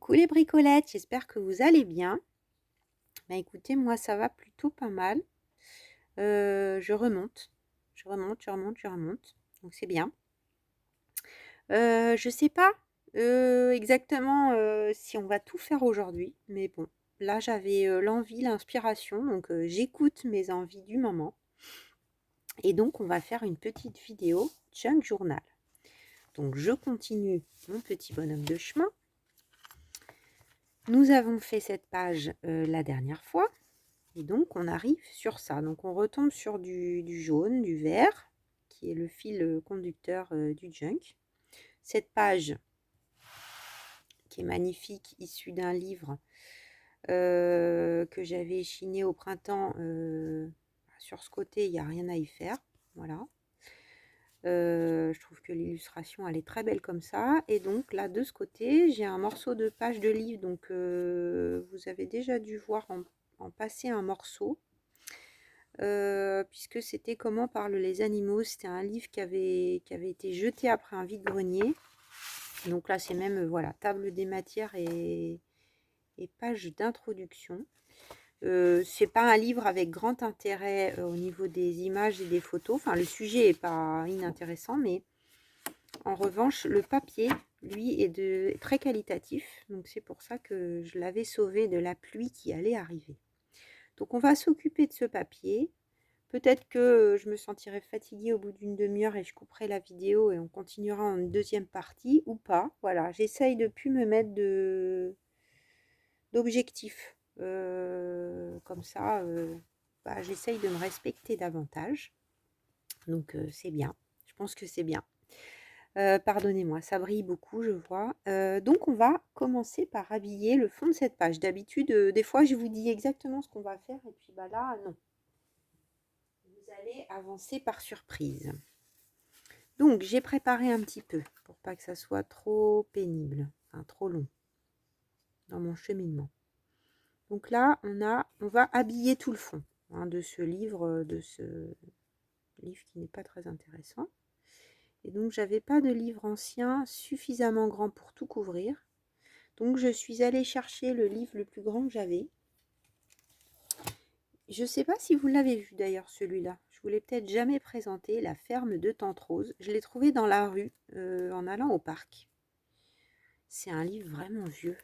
Coucou les bricolettes, j'espère que vous allez bien. Bah écoutez, moi ça va plutôt pas mal. Je remonte, je remonte. Donc c'est bien. Je sais pas exactement si on va tout faire aujourd'hui, mais bon, là j'avais l'envie, l'inspiration, donc j'écoute mes envies du moment. Et donc on va faire une petite vidéo junk journal. Donc je continue mon petit bonhomme de chemin. Nous avons fait cette page la dernière fois. Et donc, on arrive sur ça. Donc, on retombe sur du jaune, du vert, qui est le fil conducteur du junk. Cette page, qui est magnifique, issue d'un livre que j'avais échiné au printemps. Sur ce côté, il n'y a rien à y faire. Voilà. Je trouve que l'illustration, elle est très belle comme ça. Et donc, là, de ce côté, j'ai un morceau de page de livre. Donc, vous avez déjà dû voir en passer un morceau. Puisque c'était Comment parlent les animaux. C'était un livre qui avait été jeté après un vide-grenier. Donc là, c'est même, voilà, table des matières et page d'introduction. C'est pas un livre avec grand intérêt au niveau des images et des photos. Enfin, le sujet est pas inintéressant, mais en revanche, le papier, lui, est très qualitatif. Donc c'est pour ça que je l'avais sauvé de la pluie qui allait arriver. Donc on va s'occuper de ce papier. Peut-être que je me sentirai fatiguée au bout d'une demi-heure et je couperai la vidéo et on continuera en deuxième partie ou pas. Voilà, j'essaye de plus me mettre d'objectifs. Comme ça, j'essaye de me respecter davantage. Donc c'est bien. Je pense que c'est bien. Pardonnez-moi, ça brille beaucoup, je vois. Donc on va commencer par habiller le fond de cette page. D'habitude, des fois, je vous dis exactement ce qu'on va faire et puis là, non. Vous allez avancer par surprise. Donc, j'ai préparé un petit peu pour pas que ça soit trop pénible, enfin trop long dans mon cheminement. Donc là, on va habiller tout le fond de ce livre qui n'est pas très intéressant. Et donc, j'avais pas de livre ancien suffisamment grand pour tout couvrir. Donc, je suis allée chercher le livre le plus grand que j'avais. Je ne sais pas si vous l'avez vu d'ailleurs, celui-là. Je vous l'ai peut-être jamais présenté, La ferme de Tante Rose. Je l'ai trouvé dans la rue en allant au parc. C'est un livre vraiment vieux.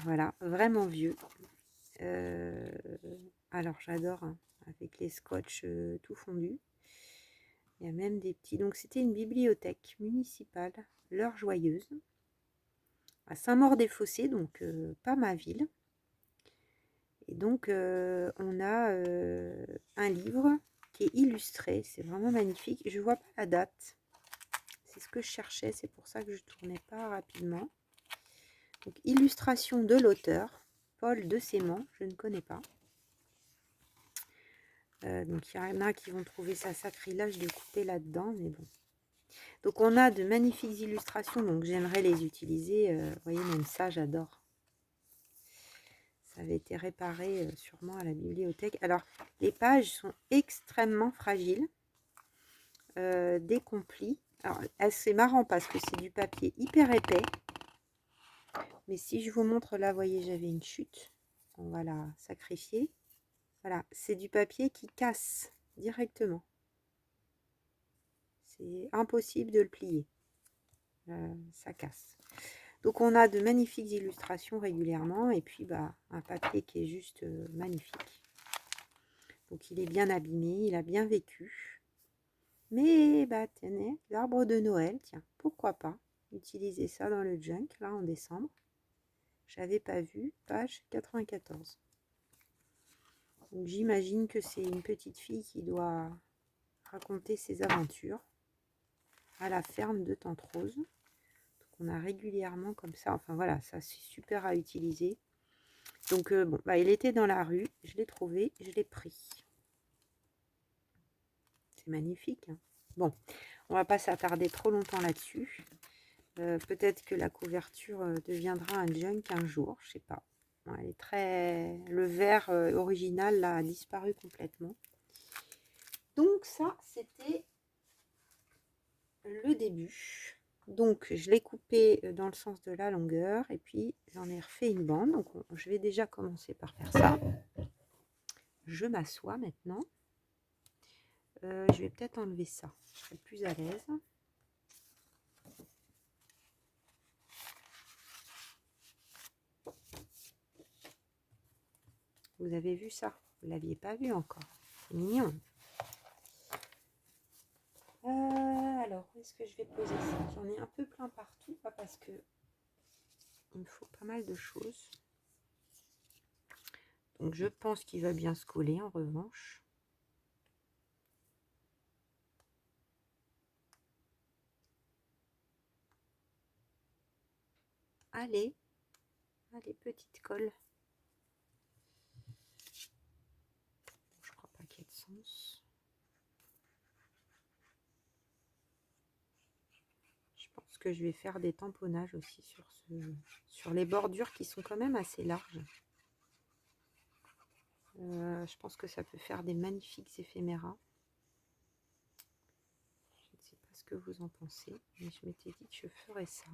Voilà, vraiment vieux. Alors j'adore, hein, avec les scotch tout fondus. Il y a même des petits... Donc c'était une bibliothèque municipale, l'Heure Joyeuse, à Saint-Maur-des-Fossés, donc pas ma ville. Et donc on a un livre qui est illustré, c'est vraiment magnifique. Je vois pas la date, c'est ce que je cherchais, c'est pour ça que je tournais pas rapidement. Donc, illustration de l'auteur, Paul de Sémant, je ne connais pas. Donc il y en a qui vont trouver ça sacrilège de couper là-dedans, mais bon. Donc on a de magnifiques illustrations, donc j'aimerais les utiliser. Vous voyez, même ça, j'adore. Ça avait été réparé sûrement à la bibliothèque. Alors, les pages sont extrêmement fragiles. Dès qu'on plie. Alors, c'est marrant parce que c'est du papier hyper épais. Mais si je vous montre là, vous voyez, j'avais une chute. On va la sacrifier. Voilà, c'est du papier qui casse directement. C'est impossible de le plier. Ça casse. Donc on a de magnifiques illustrations régulièrement et puis un papier qui est juste magnifique. Donc il est bien abîmé, il a bien vécu. Mais tenez, l'arbre de Noël, tiens, pourquoi pas utiliser ça dans le junk, là en décembre. J'avais pas vu, page 94. Donc j'imagine que c'est une petite fille qui doit raconter ses aventures à la ferme de Tante Rose. Donc on a régulièrement comme ça, enfin voilà, ça c'est super à utiliser. Donc il était dans la rue, je l'ai trouvé, je l'ai pris. C'est magnifique, hein. Bon, on va pas s'attarder trop longtemps là-dessus. Peut-être que la couverture deviendra un junk un jour, je sais pas. Bon, elle est très... Le vert original là a disparu complètement. Donc ça, c'était le début. Donc je l'ai coupé dans le sens de la longueur et puis j'en ai refait une bande. Donc je vais déjà commencer par faire ça. Je m'assois maintenant. Je vais peut-être enlever ça, je serai plus à l'aise. Vous avez vu ça? Vous ne l'aviez pas vu encore. C'est mignon. Alors, où est-ce que je vais poser ça? J'en ai un peu plein partout, pas parce que il me faut pas mal de choses. Donc, je pense qu'il va bien se coller en revanche. Allez, allez, petite colle. Je crois pas qu'il y ait de sens. Je pense que je vais faire des tamponnages aussi sur les bordures qui sont quand même assez larges. Je pense que ça peut faire des magnifiques éphéméras. Je ne sais pas ce que vous en pensez, mais je m'étais dit que je ferais ça.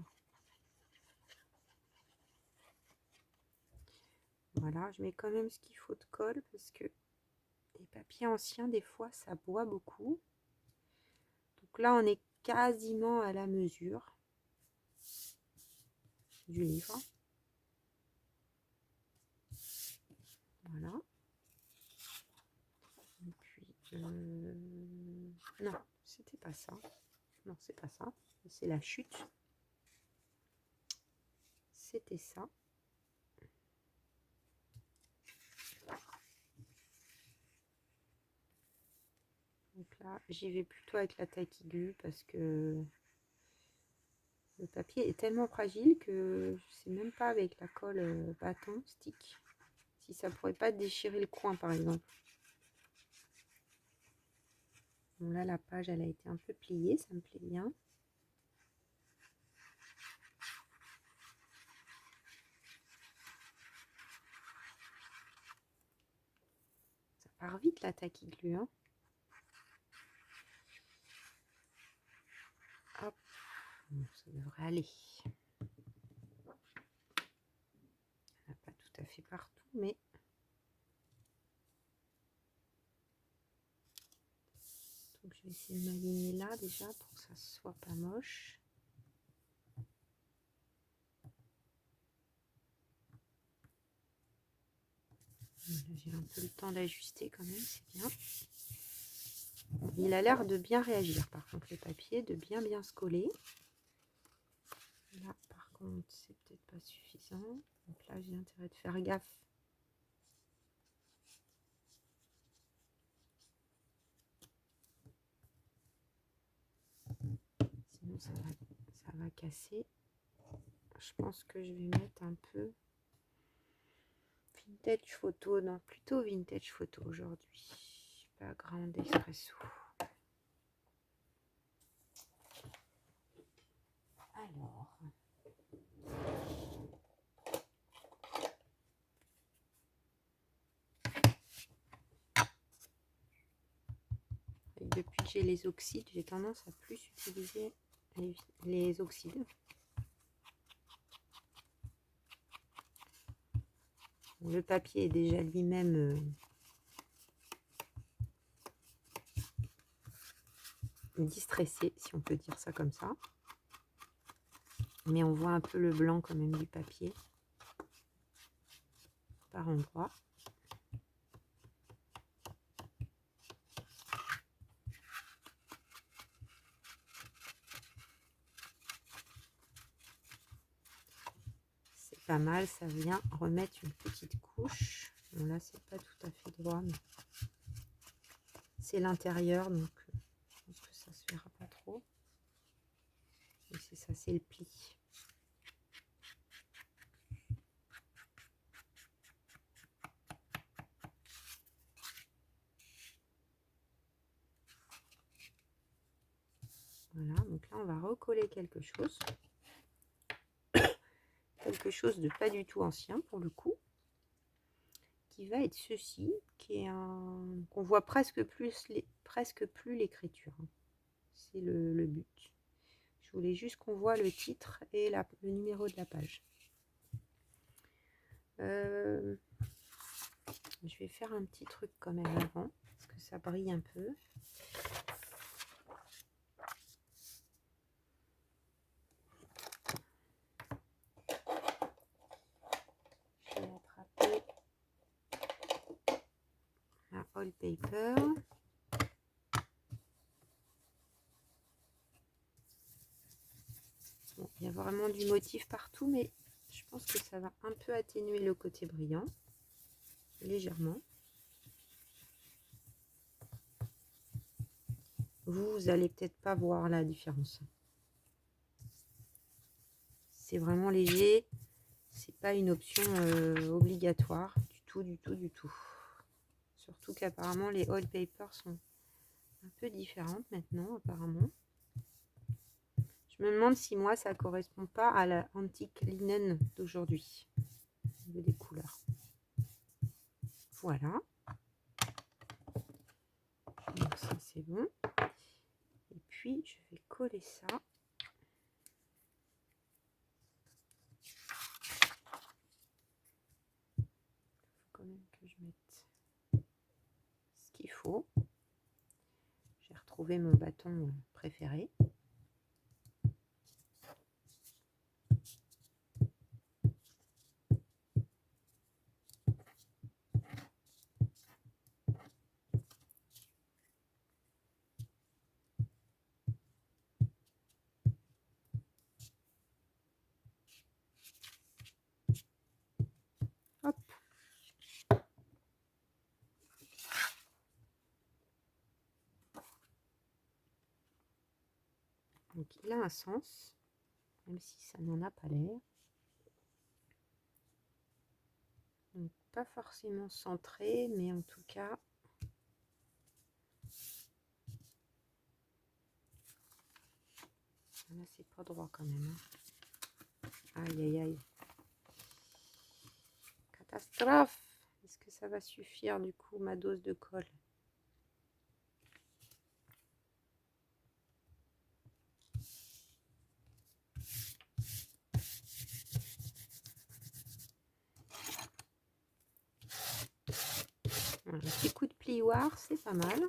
Voilà, je mets quand même ce qu'il faut de colle parce que les papiers anciens, des fois, ça boit beaucoup. Donc là, on est quasiment à la mesure du livre. Voilà. Et puis, non, c'était pas ça. Non, c'est pas ça. C'est la chute. C'était ça. Donc là, j'y vais plutôt avec la taille aiguë parce que le papier est tellement fragile que je sais même pas avec la colle bâton, stick, si ça pourrait pas déchirer le coin par exemple. Bon là, la page, elle a été un peu pliée, ça me plaît bien. Ça part vite la taquiglu, hein. Hop, ça devrait aller. Pas tout à fait partout, mais donc je vais essayer de m'aligner là déjà pour que ça soit pas moche. J'ai un peu le temps d'ajuster quand même, c'est bien. Il a l'air de bien réagir par contre le papier, de bien se coller. Là par contre c'est peut-être pas suffisant, donc là j'ai intérêt de faire gaffe. Sinon ça va casser. Je pense que je vais mettre un peu vintage photo, non plutôt vintage photo aujourd'hui, pas grande espresso. Alors, et depuis que j'ai les oxydes, j'ai tendance à plus utiliser les oxydes. Le papier est déjà lui-même distressé, si on peut dire ça comme ça. Mais on voit un peu le blanc quand même du papier par endroits. C'est pas mal, ça vient remettre une petite couche. Bon, là, c'est pas tout à fait droit, mais c'est l'intérieur, donc je pense que ça se verra pas trop. Et c'est ça, c'est le pli. Voilà, donc là, on va recoller quelque chose. Quelque chose de pas du tout ancien, pour le coup. Qui va être ceci, qui est un... qu'on voit presque plus l'écriture. C'est le but. Je voulais juste qu'on voit le titre et le numéro de la page. Je vais faire un petit truc quand même avant, parce que ça brille un peu. Je vais attraper ma oil paper. Bon, il y a vraiment du motif partout, mais je pense que ça va un peu atténuer le côté brillant, légèrement. Vous allez peut-être pas voir la différence. C'est vraiment léger, c'est pas une option obligatoire du tout, du tout, du tout. Surtout qu'apparemment les oil papers sont un peu différentes maintenant, apparemment. Je me demande si moi ça correspond pas à la antique linen d'aujourd'hui, au niveau des couleurs. Voilà. Donc ça c'est bon. Et puis je vais coller ça. Il faut quand même que je mette ce qu'il faut. J'ai retrouvé mon bâton préféré. Hop. Donc il a un sens, même si ça n'en a pas l'air. Donc pas forcément centré, mais en tout cas là c'est pas droit quand même. Aïe aïe aïe. Catastrophe. Est-ce que ça va suffire du coup ma dose de colle? Un petit coup de plioir, c'est pas mal.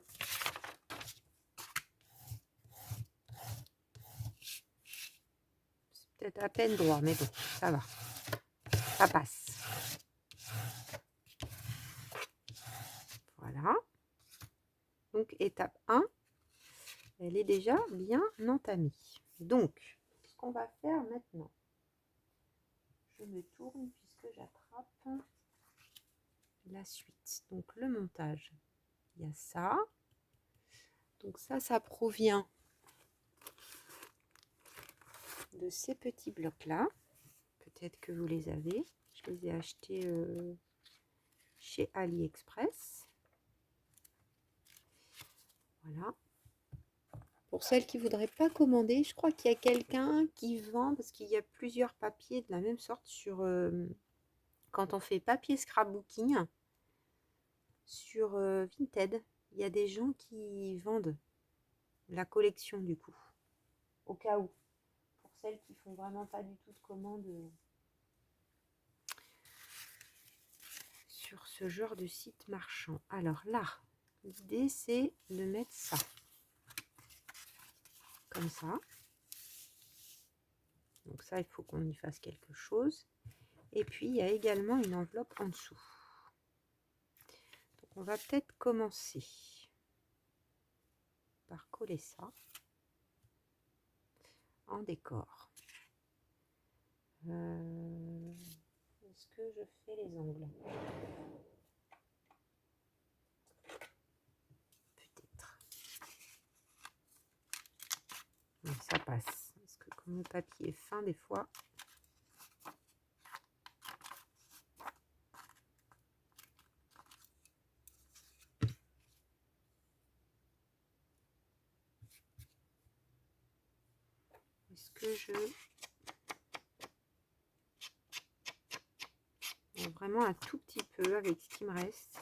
C'est peut-être à peine droit, mais bon, ça va. Ça passe. Voilà. Donc, étape 1, elle est déjà bien entamée. Donc, ce qu'on va faire maintenant, je me tourne puisque j'attrape la suite. Donc, le montage, il y a ça. Donc ça provient de ces petits blocs-là. Peut-être que vous les avez. Je les ai achetés chez AliExpress. Voilà. Pour celles qui ne voudraient pas commander, je crois qu'il y a quelqu'un qui vend, parce qu'il y a plusieurs papiers de la même sorte sur quand on fait papier scrapbooking sur Vinted. Il y a des gens qui vendent la collection du coup, au cas où. Pour celles qui font vraiment pas du tout de commandes sur ce genre de site marchand. Alors là, l'idée c'est de mettre ça comme ça. Donc ça, il faut qu'on y fasse quelque chose. Et puis, il y a également une enveloppe en dessous. Donc, on va peut-être commencer par coller ça en décor. Est-ce que je fais les angles? Peut-être. Ça passe. Parce que comme le papier est fin des fois... Est-ce que je... Vraiment un tout petit peu avec ce qui me reste.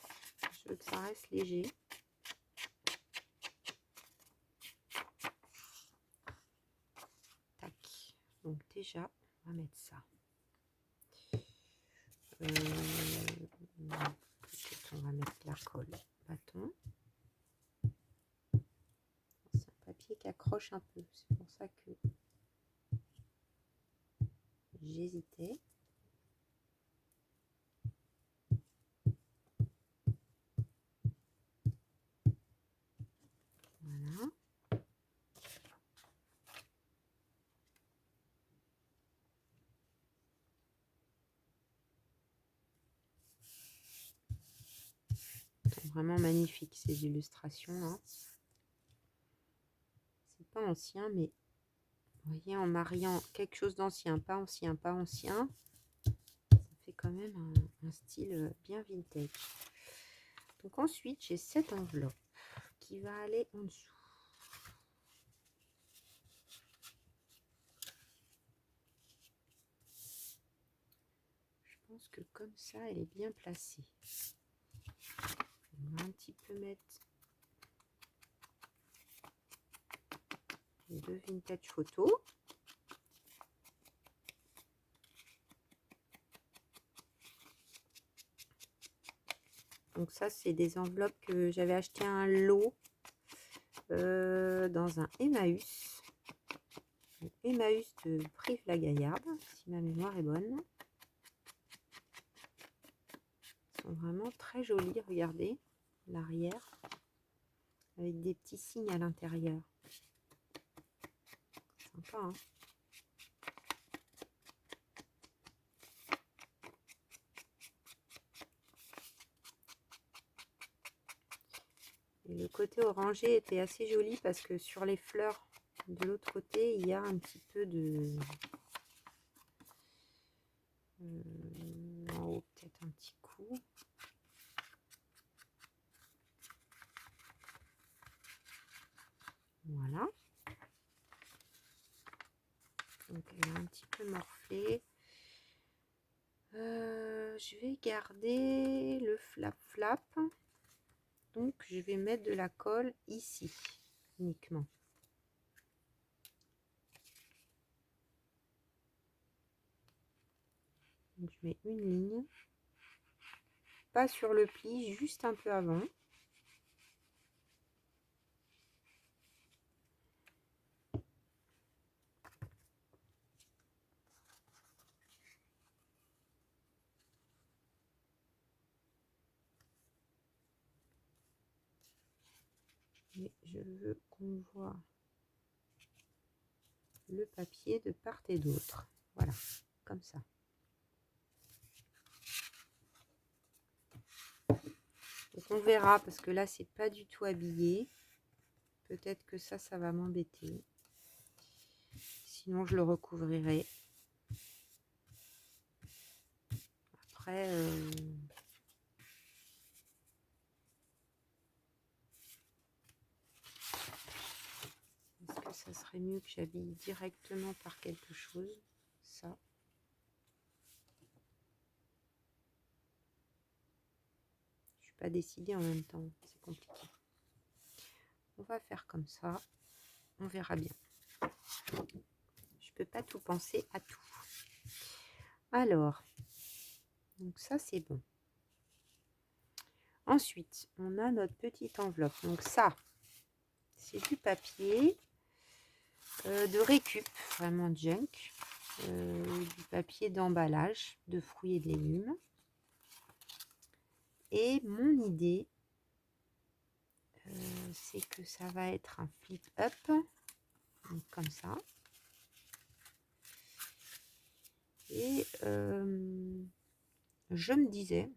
Je veux que ça reste léger. déjà, on va mettre ça. Peut-être on va mettre la colle bâton. C'est un papier qui accroche un peu, c'est pour ça que j'hésitais. Voilà. C'est vraiment magnifique ces illustrations là. C'est pas ancien, mais vous voyez, en mariant quelque chose d'ancien, pas ancien, pas ancien, ça fait quand même un style bien vintage. Donc ensuite, j'ai cette enveloppe qui va aller en dessous. Je pense que comme ça, elle est bien placée. On va un petit peu mettre les deux vintage photos. Donc ça, c'est des enveloppes que j'avais acheté un lot dans un Emmaüs. Emmaüs de Brive-la-Gaillarde, si ma mémoire est bonne. Ils sont vraiment très jolis, regardez l'arrière, avec des petits signes à l'intérieur. Sympa, hein? Et le côté orangé était assez joli parce que sur les fleurs de l'autre côté, il y a un petit peu de... en haut, peut-être un petit coup. Voilà. Donc elle est un petit peu morflée. Je vais garder le flap. Donc je vais mettre de la colle ici uniquement. Donc je mets une ligne. Pas sur le pli, juste un peu avant. Et je veux qu'on voit le papier de part et d'autre. Voilà, comme ça. Donc on verra parce que là c'est pas du tout habillé. Peut-être que ça va m'embêter. Sinon je le recouvrirai. Après, est-ce que ça serait mieux que j'habille directement par quelque chose? Ça. Je suis pas décidée en même temps. C'est compliqué. On va faire comme ça. On verra bien. Je peux pas tout penser à tout. Alors, donc ça c'est bon. Ensuite, on a notre petite enveloppe. Donc ça, c'est du papier de récup, vraiment junk. Du papier d'emballage de fruits et de légumes. Et mon idée, c'est que ça va être un flip-up, comme ça. Et je me disais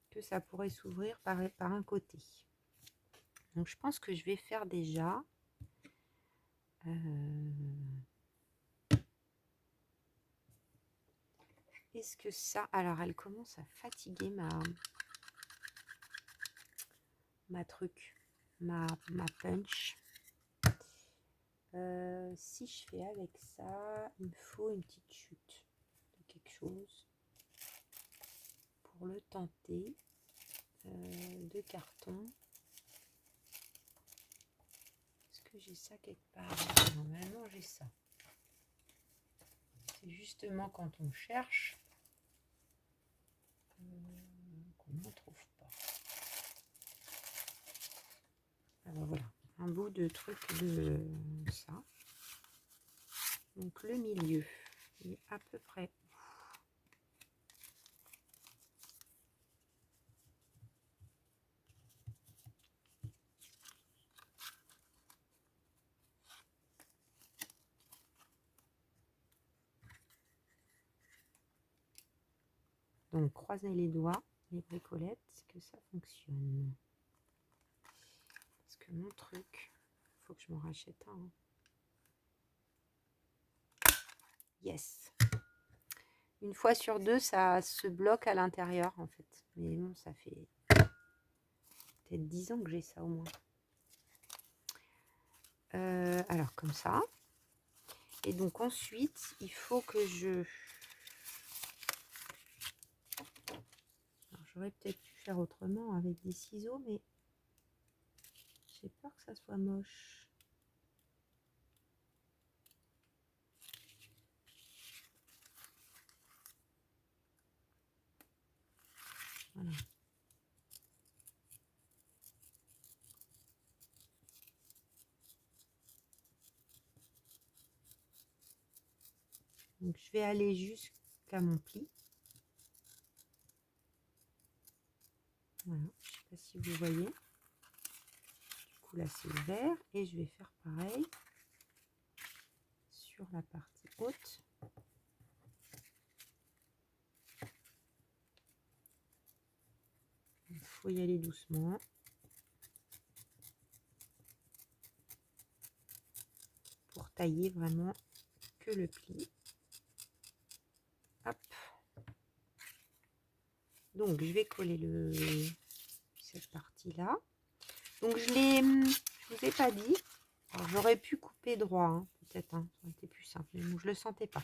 que ça pourrait s'ouvrir par un côté. Donc je pense que je vais faire déjà est-ce que ça... Alors elle commence à fatiguer ma truc, ma punch. Si je fais avec ça, il me faut une petite chute de quelque chose pour le tenter. De carton. Est-ce que j'ai ça quelque part? Normalement j'ai ça. justement quand on cherche, qu'on n'en trouve pas. Alors voilà, un bout de truc de ça. Donc le milieu est à peu près. Donc croisez les doigts, les bricolettes, que ça fonctionne. Parce que mon truc, il faut que je m'en rachète un. Hein. Yes. Une fois sur deux, ça se bloque à l'intérieur en fait. Mais bon, ça fait peut-être 10 ans que j'ai ça au moins. Alors comme ça. Et donc ensuite, il faut que je... J'aurais peut-être pu faire autrement avec des ciseaux, mais j'ai peur que ça soit moche. Voilà. Donc je vais aller jusqu'à mon pli. Voilà, je ne sais pas si vous voyez. Du coup là c'est ouvert et je vais faire pareil sur la partie haute. Il faut y aller doucement. Pour tailler vraiment que le pli. Hop. Donc je vais coller cette partie là. Donc je vous ai pas dit. J'aurais pu couper droit, hein, peut-être, hein, ça aurait été plus simple, mais bon, je le sentais pas.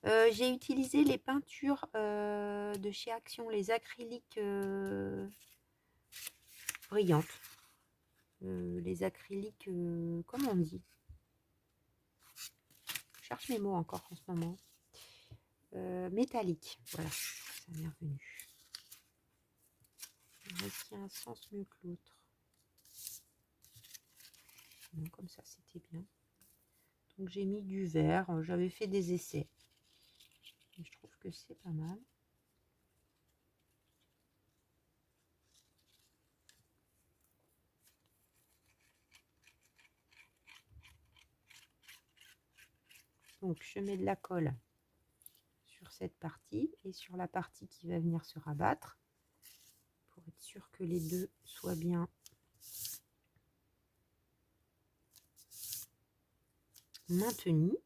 J'ai utilisé les peintures de chez Action, les acryliques brillantes. Les acryliques, comment on dit? Je cherche mes mots encore en ce moment. Métallique, voilà, ça m'est revenu. Est-ce qu'il y a un sens mieux que l'autre? Non, comme ça, c'était bien. Donc j'ai mis du vert, j'avais fait des essais. Et je trouve que c'est pas mal. Donc je mets de la colle sur cette partie et sur la partie qui va venir se rabattre pour être sûr que les deux soient bien maintenus.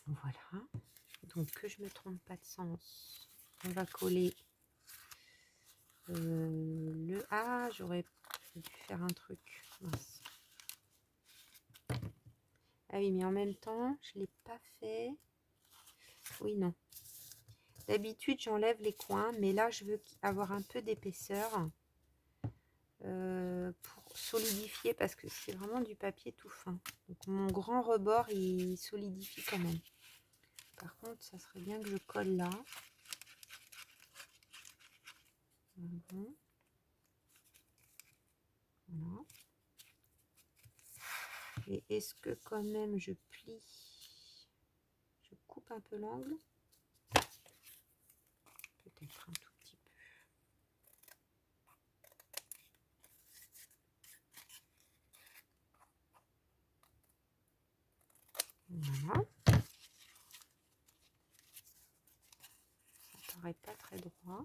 Voilà. Donc que je me trompe pas de sens, on va coller le... Ah, j'aurais dû faire un truc. Mince. Ah oui, mais en même temps, je ne l'ai pas fait. Oui, non. D'habitude, j'enlève les coins, mais là, je veux avoir un peu d'épaisseur pour solidifier, parce que c'est vraiment du papier tout fin. Donc, mon grand rebord, il solidifie quand même. Par contre, ça serait bien que je colle là. Voilà. Et est-ce que quand même je plie, je coupe un peu l'angle? Peut-être un tout petit peu. Voilà. Ça paraît pas très droit.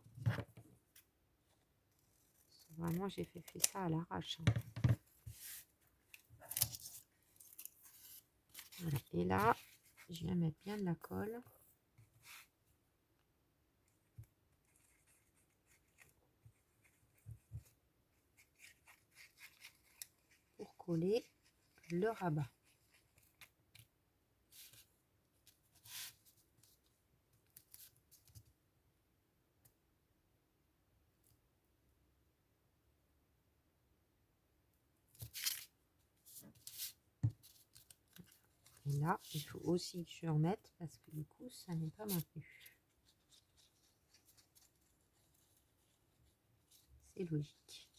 Vraiment, j'ai fait ça à l'arrache. Hein. Voilà. Et là, je vais mettre bien de la colle. Pour coller le rabat. Et là, il faut aussi que je remette parce que du coup, ça n'est pas maintenu. C'est logique.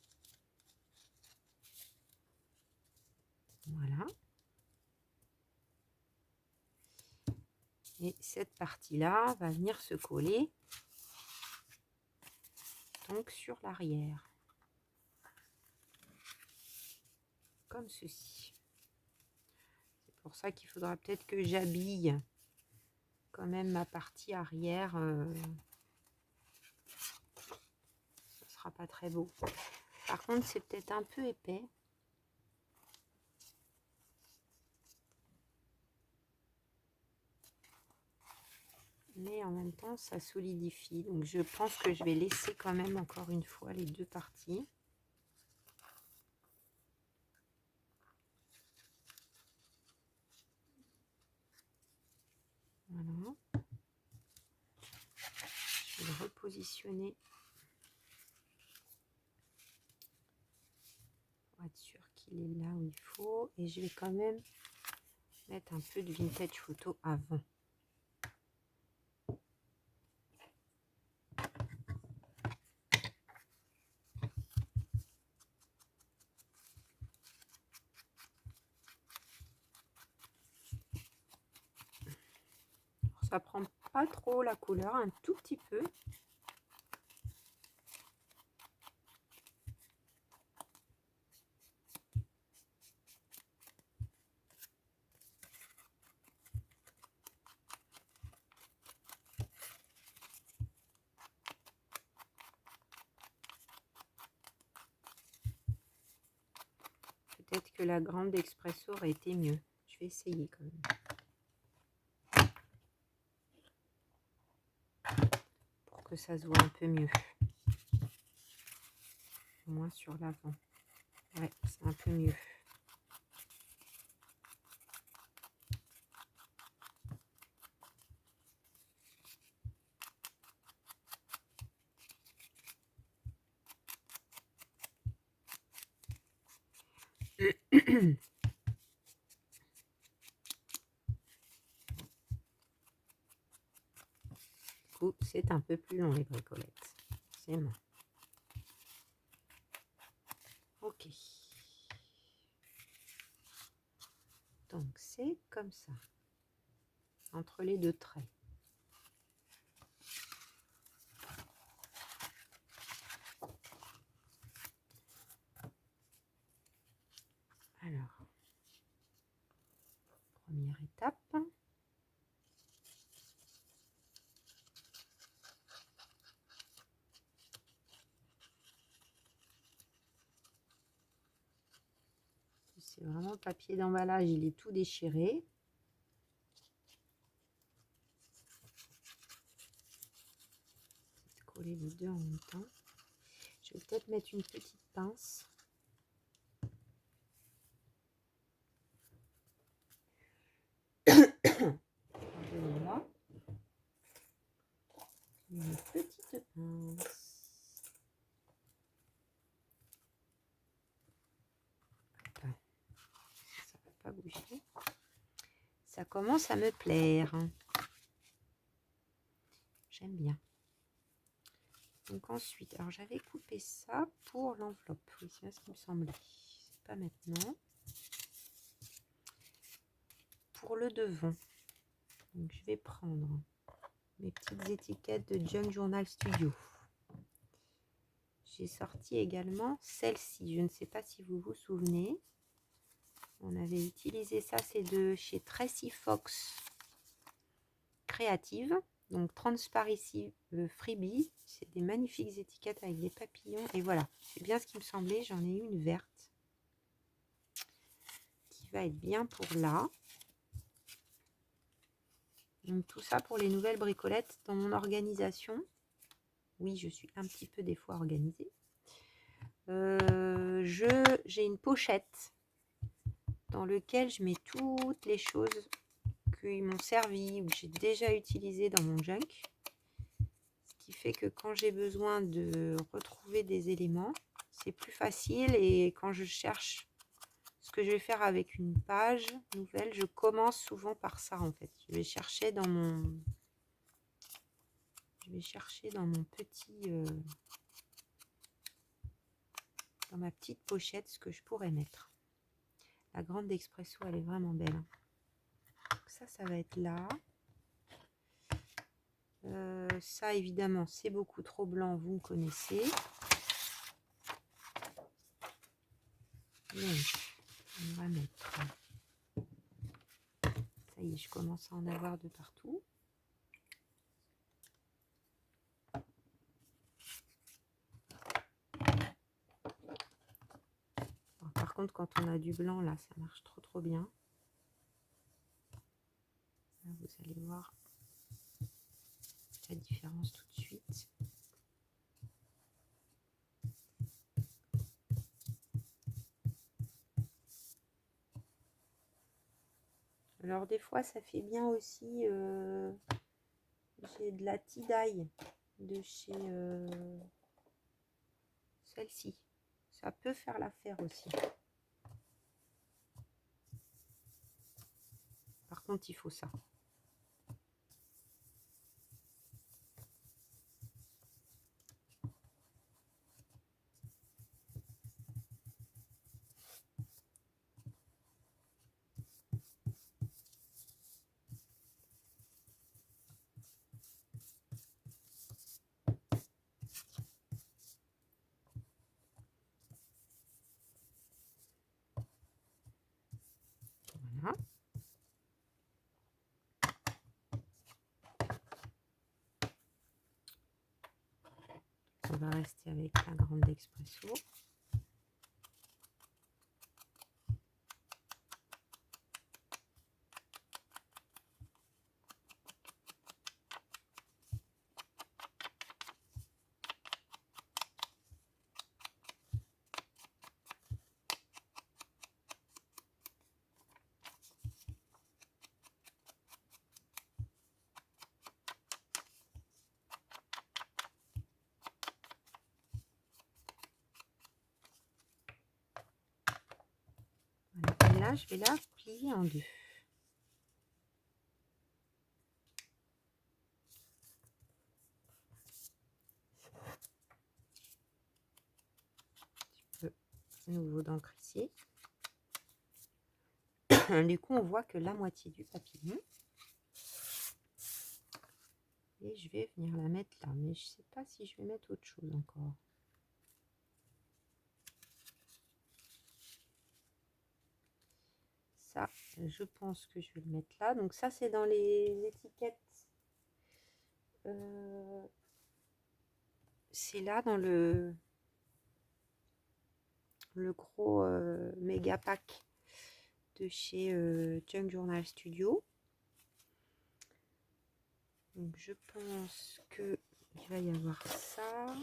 Voilà. Et cette partie-là va venir se coller donc sur l'arrière. Comme ceci. C'est pour ça qu'il faudra peut-être que j'habille quand même ma partie arrière. Ce sera pas très beau. Par contre, c'est peut-être un peu épais. Mais en même temps, ça solidifie. Donc, je pense que je vais laisser quand même encore une fois les deux parties. Voilà. Je vais le repositionner pour être sûr qu'il est là où il faut. Et je vais quand même mettre un peu de vintage photo avant. Ça prend pas trop la couleur, un tout petit peu. Peut-être que la grande expresso aurait été mieux. Je vais essayer quand même. Pour que ça se voit un peu mieux. Au moins sur l'avant. Ouais, c'est un peu mieux. C'est un peu plus long les bricolettes. C'est bon. Ok. Donc c'est comme ça. Entre les deux traits. Alors, première étape. C'est vraiment papier d'emballage, il est tout déchiré. Coller les deux en même temps. Je vais peut-être mettre une petite pince. Pardonnez-moi. Une petite pince. Ça ne va pas bouger. Ça commence à me plaire. J'aime bien. Donc ensuite, alors j'avais coupé ça pour l'enveloppe. Oui, c'est ce qui me semblait. C'est pas maintenant. Pour le devant, donc je vais prendre mes petites étiquettes de Junk Journal Studio. J'ai sorti également celle-ci. Je ne sais pas si vous vous souvenez. On avait utilisé ça, c'est de chez Tracy Fox Creative. Donc Transparency Freebie. C'est des magnifiques étiquettes avec des papillons. Et voilà, c'est bien ce qui me semblait. J'en ai une verte qui va être bien pour là. Donc tout ça pour les nouvelles bricolettes dans mon organisation. Oui, je suis un petit peu des fois organisée. J'ai une pochette dans laquelle je mets toutes les choses qui m'ont servi ou que j'ai déjà utilisées dans mon junk. Ce qui fait que quand j'ai besoin de retrouver des éléments, c'est plus facile. Et quand je cherche ce que je vais faire avec une page nouvelle, je commence souvent par ça en fait. Je vais chercher dans mon petit dans ma petite pochette ce que je pourrais mettre. La grande Expresso, elle est vraiment belle. Donc ça va être là. Ça, évidemment, c'est beaucoup trop blanc, vous me connaissez. Donc, on va mettre... Ça y est, je commence à en avoir de partout. Alors, par contre, quand on a du blanc, là, ça marche trop bien. Là, vous allez voir la différence tout de suite. Alors, des fois, ça fait bien aussi... j'ai de la tie-dye de chez celle-ci. Ça peut faire l'affaire aussi. Par contre, il faut ça. Voilà. On va rester avec la grande Expresso. Et là, je vais la plier en deux. Un petit peu à nouveau d'encre ici. Du coup, on voit que la moitié du papillon. Et je vais venir la mettre là. Mais je ne sais pas si je vais mettre autre chose encore. Ça, je pense que je vais le mettre là. Donc ça, c'est dans les étiquettes. C'est là dans le gros méga pack de chez Junk Journal Studio. Donc je pense que il va y avoir ça.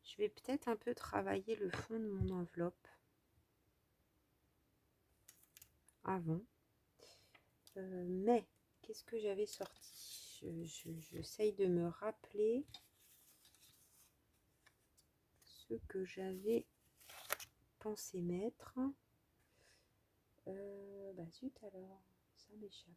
Je vais peut-être un peu travailler le fond de mon enveloppe avant. Mais qu'est-ce que j'avais sorti? J'essaye de me rappeler ce que j'avais pensé mettre. Bah zut alors, ça m'échappe.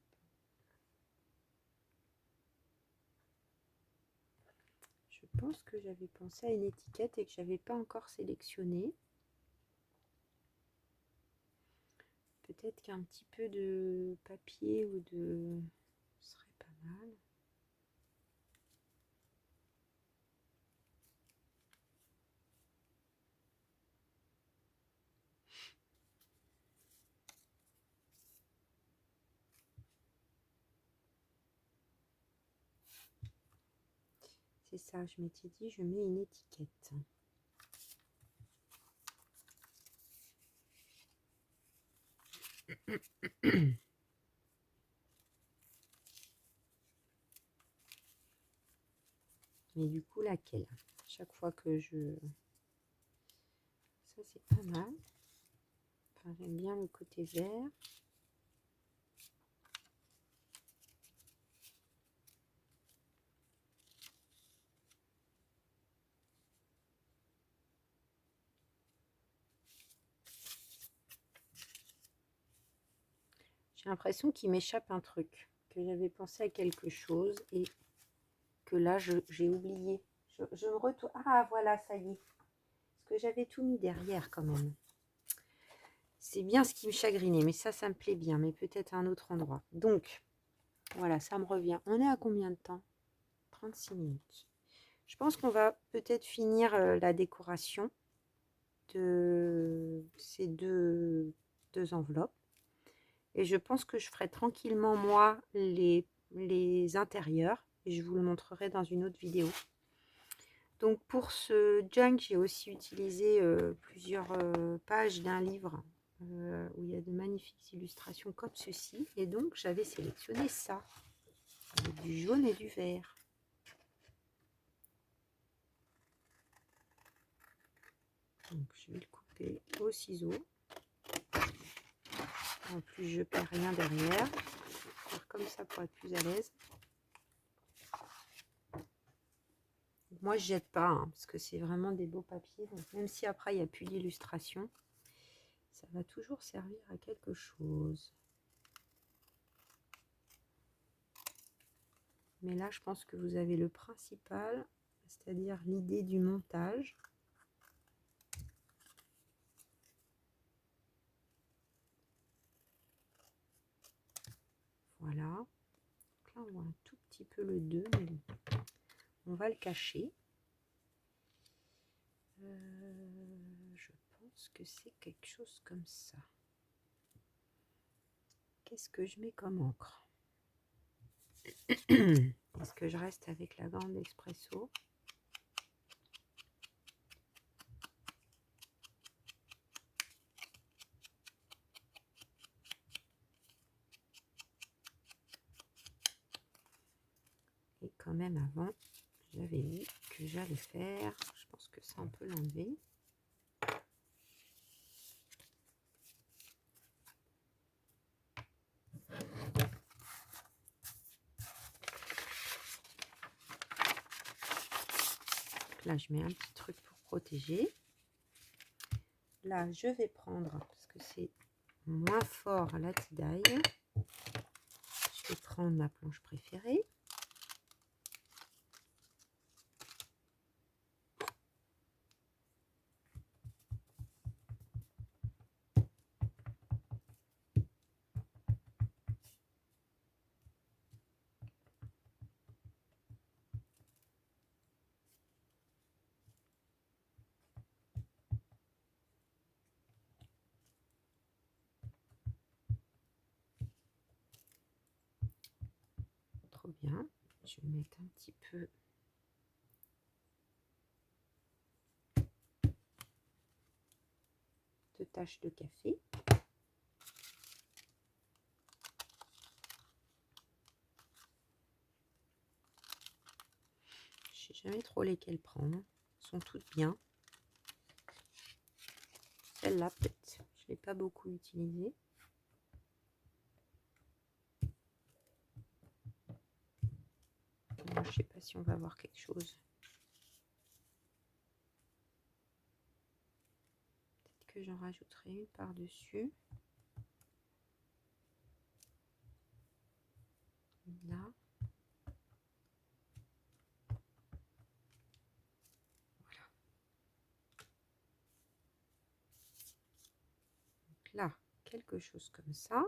Je pense que j'avais pensé à une étiquette et que j'avais pas encore sélectionné. Peut-être qu'un petit peu de papier ou de... ce serait pas mal. C'est ça, je m'étais dit, je mets une étiquette. Mais du coup, laquelle? Chaque fois que je... Ça, c'est pas mal. Enfin, j'aime bien le côté vert. l'impression qu'il m'échappe un truc, que j'avais pensé à quelque chose et que là, j'ai oublié. Je me retourne. Ah, voilà, ça y est. Parce que j'avais tout mis derrière quand même. C'est bien ce qui me chagrinait, mais ça me plaît bien, mais peut-être à un autre endroit. Donc, voilà, ça me revient. On est à combien de temps? 36 minutes. Je pense qu'on va peut-être finir la décoration de ces deux enveloppes. Et je pense que je ferai tranquillement, moi, les intérieurs. Et je vous le montrerai dans une autre vidéo. Donc, pour ce junk, j'ai aussi utilisé plusieurs pages d'un livre où il y a de magnifiques illustrations comme ceci. Et donc, j'avais sélectionné ça. Avec du jaune et du vert. Donc, je vais le couper au ciseau. En plus, je ne perds rien derrière. Je vais faire comme ça pour être plus à l'aise. Moi, je jette pas, hein, parce que c'est vraiment des beaux papiers. Donc, même si après, il n'y a plus d'illustration, ça va toujours servir à quelque chose. Mais là, je pense que vous avez le principal, c'est-à-dire l'idée du montage. Voilà. Donc là, on voit un tout petit peu le 2, mais bon, on va le cacher. Je pense que c'est quelque chose comme ça. Qu'est-ce que je mets comme encre? Est-ce que je reste avec la grande Espresso? Et quand même avant, j'avais dit que j'allais faire, je pense que ça on peut l'enlever. Là, je mets un petit truc pour protéger. Là, je vais prendre, parce que c'est moins fort la tie-dye, je vais prendre ma planche préférée. Trop bien. Je vais mettre un petit peu de taches de café. Je ne sais jamais trop lesquelles prendre. Elles sont toutes bien. Celle-là, peut-être, je ne l'ai pas beaucoup utilisée. Je ne sais pas si on va voir quelque chose. Peut-être que j'en rajouterai une par-dessus. Là. Voilà. Donc là, quelque chose comme ça.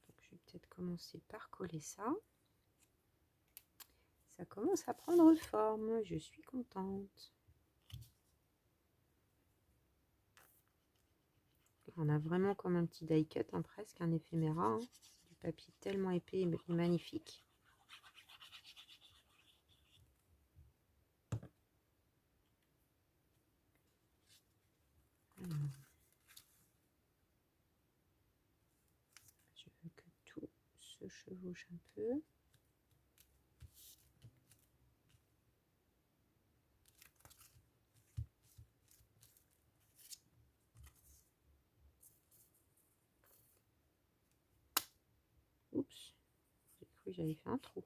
Donc je vais peut-être commencer par coller ça. Ça commence à prendre forme, je suis contente. On a vraiment comme un petit die cut, hein, presque un éphéméra, hein. Du papier tellement épais et magnifique. Alors, je veux que tout se chevauche un peu. Oups, j'ai cru que j'avais fait un trou.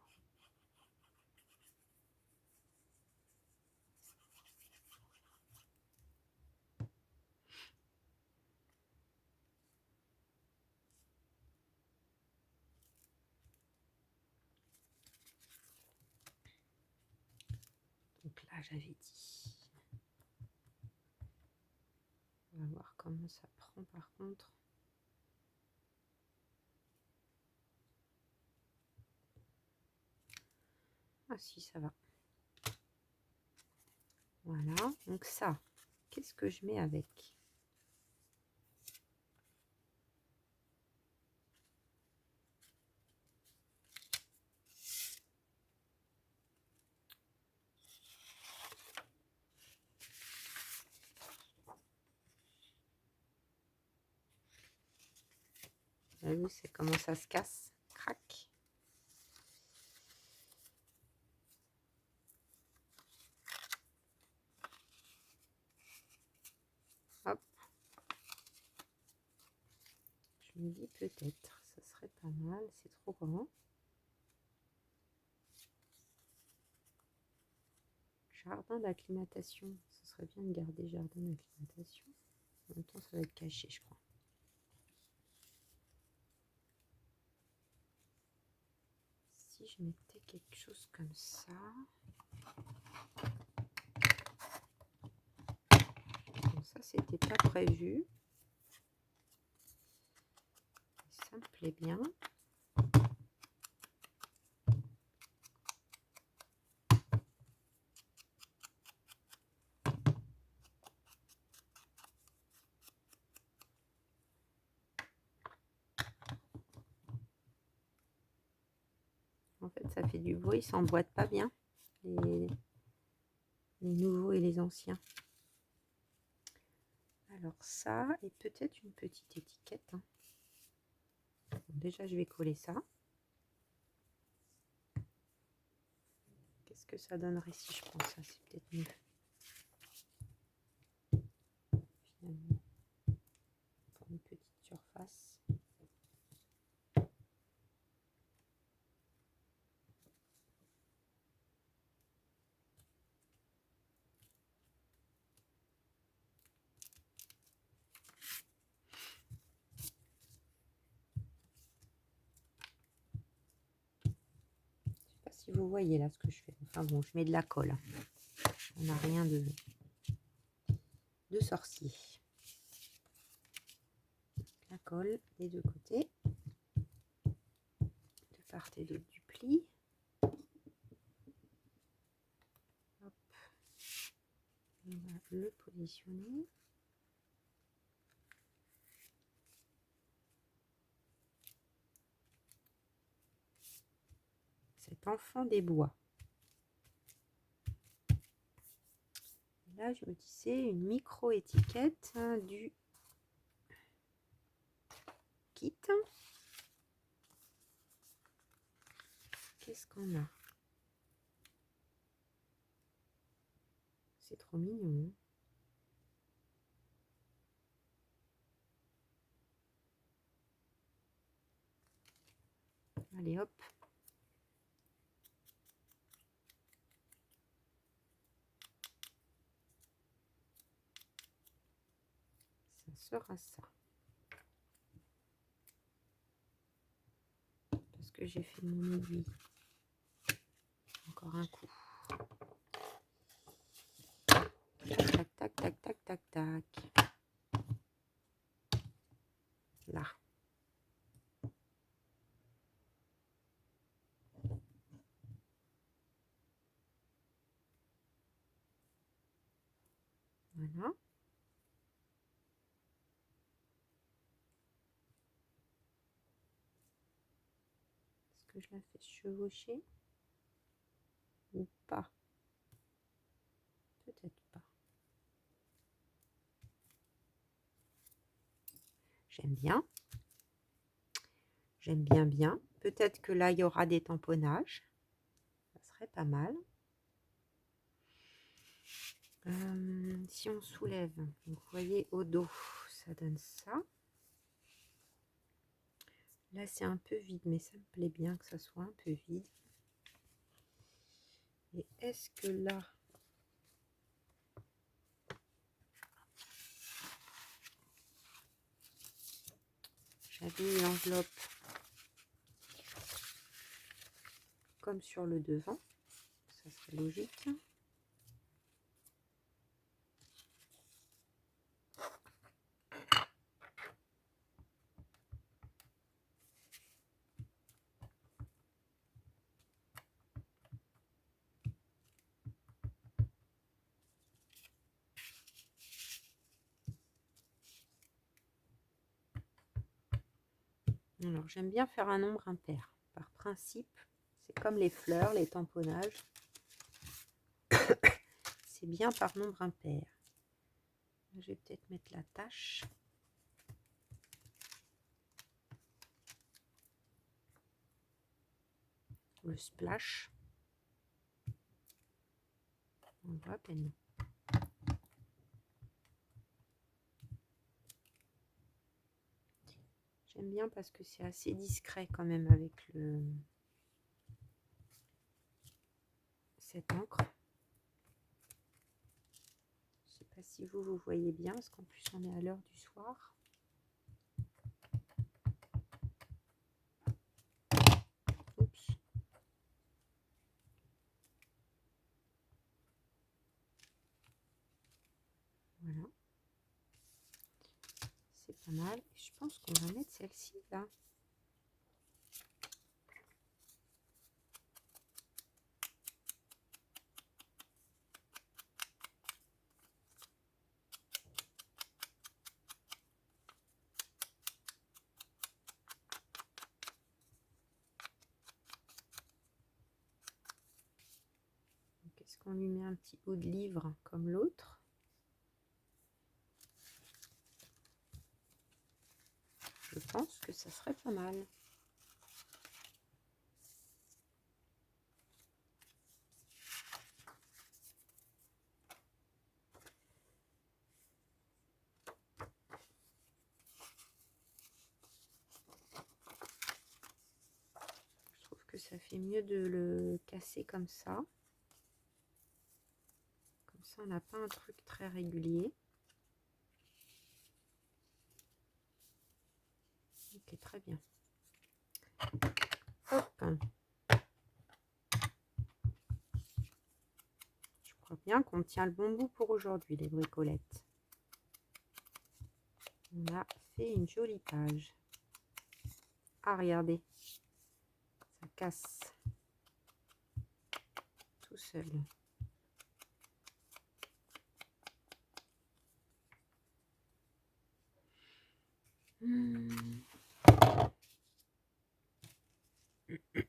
Ah, j'avais dit. On va voir comment ça prend par contre. Ah si, ça va. Voilà, donc ça, qu'est-ce que je mets avec? Vous voyez, c'est comment ça se casse, crac. Hop. Je me dis peut-être, ça serait pas mal, c'est trop grand. Jardin d'acclimatation, ce serait bien de garder jardin d'acclimatation. En même temps, ça va être caché, je crois. Si je mettais quelque chose comme ça. Bon, ça, c'était pas prévu. Ça me plaît bien. En fait, ça fait du bruit, ça emboîte pas bien. Les nouveaux et les anciens. Alors ça, et peut-être une petite étiquette. Hein. Bon, déjà, je vais coller ça. Qu'est-ce que ça donnerait si je prends ça? C'est peut-être mieux. Finalement, pour une petite surface. Si vous voyez là ce que je fais. Enfin bon, je mets de la colle. On n'a rien de sorcier. La colle des deux côtés. De part et d'autre du pli. Hop. On va le positionner. Cet enfant des bois. Là, je me disais une micro-étiquette du kit. Qu'est-ce qu'on a? C'est trop mignon. Allez, hop. Ça sera ça. Parce que j'ai fait mon aiguille. Encore un coup. Tac, tac, tac, tac, tac, tac. Là. Voilà. Est-ce que je la fais chevaucher ou pas? Peut-être pas. J'aime bien. J'aime bien, bien. Peut-être que là, il y aura des tamponnages. Ça serait pas mal. Si on soulève, donc vous voyez au dos, ça donne ça. Là, c'est un peu vide, mais ça me plaît bien que ça soit un peu vide. Et est-ce que là, j'avais une enveloppe comme sur le devant, ça serait logique. Alors, j'aime bien faire un nombre impair. Par principe, c'est comme les fleurs, les tamponnages. C'est bien par nombre impair. Je vais peut-être mettre la tache. Le splash. On voit à peine. J'aime bien parce que c'est assez discret quand même avec cette encre. Je ne sais pas si vous voyez bien, parce qu'en plus on est à l'heure du soir. Oups. Voilà. C'est pas mal. Je pense qu'on va mettre celle-ci là. Est-ce qu'on lui met un petit bout de livre comme l'autre? Je pense que ça serait pas mal. Je trouve que ça fait mieux de le casser comme ça. Comme ça, on n'a pas un truc très régulier. Ok, très bien. Hop. Je crois bien qu'on tient le bon bout pour aujourd'hui, les bricolettes. On a fait une jolie page. Ah, regardez. Ça casse tout seul.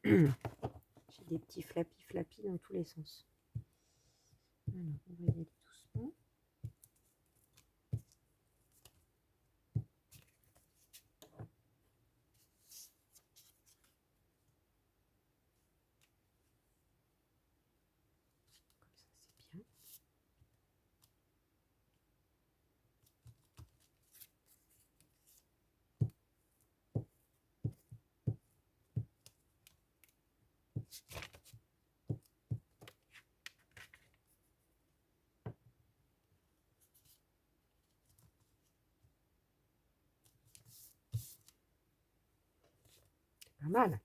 J'ai des petits flappy dans tous les sens. Alors, on va y aller doucement. Comme ça, c'est bien. Pas mal.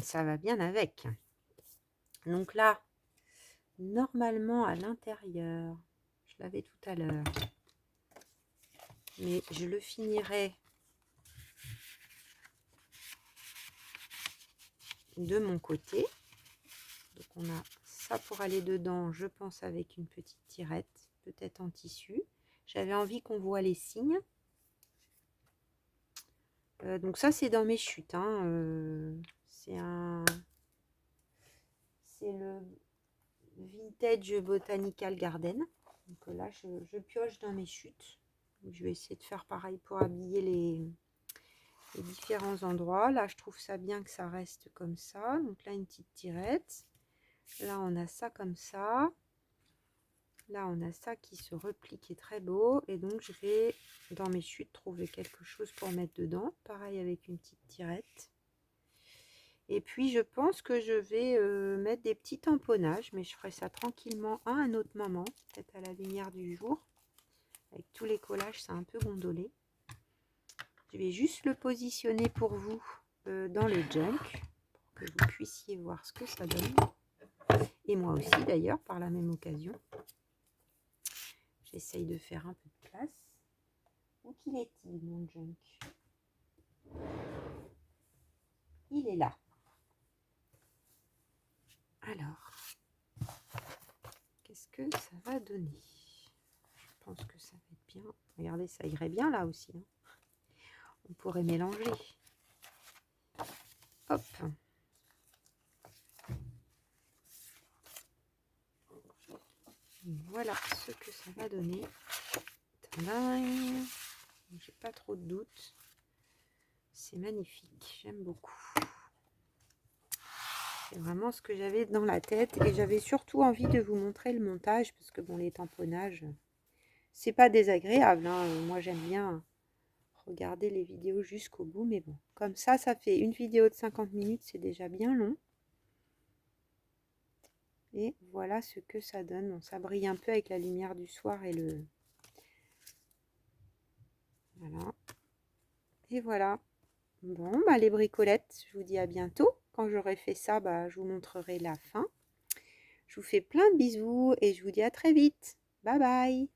Ça va bien avec. Donc là, normalement à l'intérieur, je l'avais tout à l'heure, mais je le finirai de mon côté. Donc on a ça pour aller dedans, je pense avec une petite tirette, peut-être en tissu. J'avais envie qu'on voit les signes. Donc ça c'est dans mes chutes, hein. C'est le Vintage Botanical Garden. Donc là je pioche dans mes chutes. Je vais essayer de faire pareil pour habiller les différents endroits. Là je trouve ça bien que ça reste comme ça. Donc là une petite tirette. Là on a ça comme ça. Là on a ça qui se replie, qui est très beau. Et donc je vais dans mes chutes trouver quelque chose pour mettre dedans. Pareil avec une petite tirette. Et puis je pense que je vais mettre des petits tamponnages, mais je ferai ça tranquillement à un autre moment, peut-être à la lumière du jour. Avec tous les collages, c'est un peu gondolé. Je vais juste le positionner pour vous dans le junk, pour que vous puissiez voir ce que ça donne. Et moi aussi d'ailleurs, par la même occasion. J'essaye de faire un peu de place. Où qu'il est-il, mon junk? Il est là. Alors, qu'est-ce que ça va donner? Je pense que ça va être bien. Regardez, ça irait bien là aussi. Hein. On pourrait mélanger. Hop. Voilà ce que ça va donner. Tadam. J'ai pas trop de doutes. C'est magnifique, j'aime beaucoup. C'est vraiment ce que j'avais dans la tête et j'avais surtout envie de vous montrer le montage parce que bon, les tamponnages, c'est pas désagréable, hein. Moi j'aime bien regarder les vidéos jusqu'au bout, mais bon, comme ça fait une vidéo de 50 minutes, c'est déjà bien long. Et voilà ce que ça donne. Bon, ça brille un peu avec la lumière du soir et le... Voilà. Et voilà. Bon, bah, les bricolettes, je vous dis à bientôt. Quand j'aurai fait ça, bah, je vous montrerai la fin. Je vous fais plein de bisous et je vous dis à très vite. Bye bye.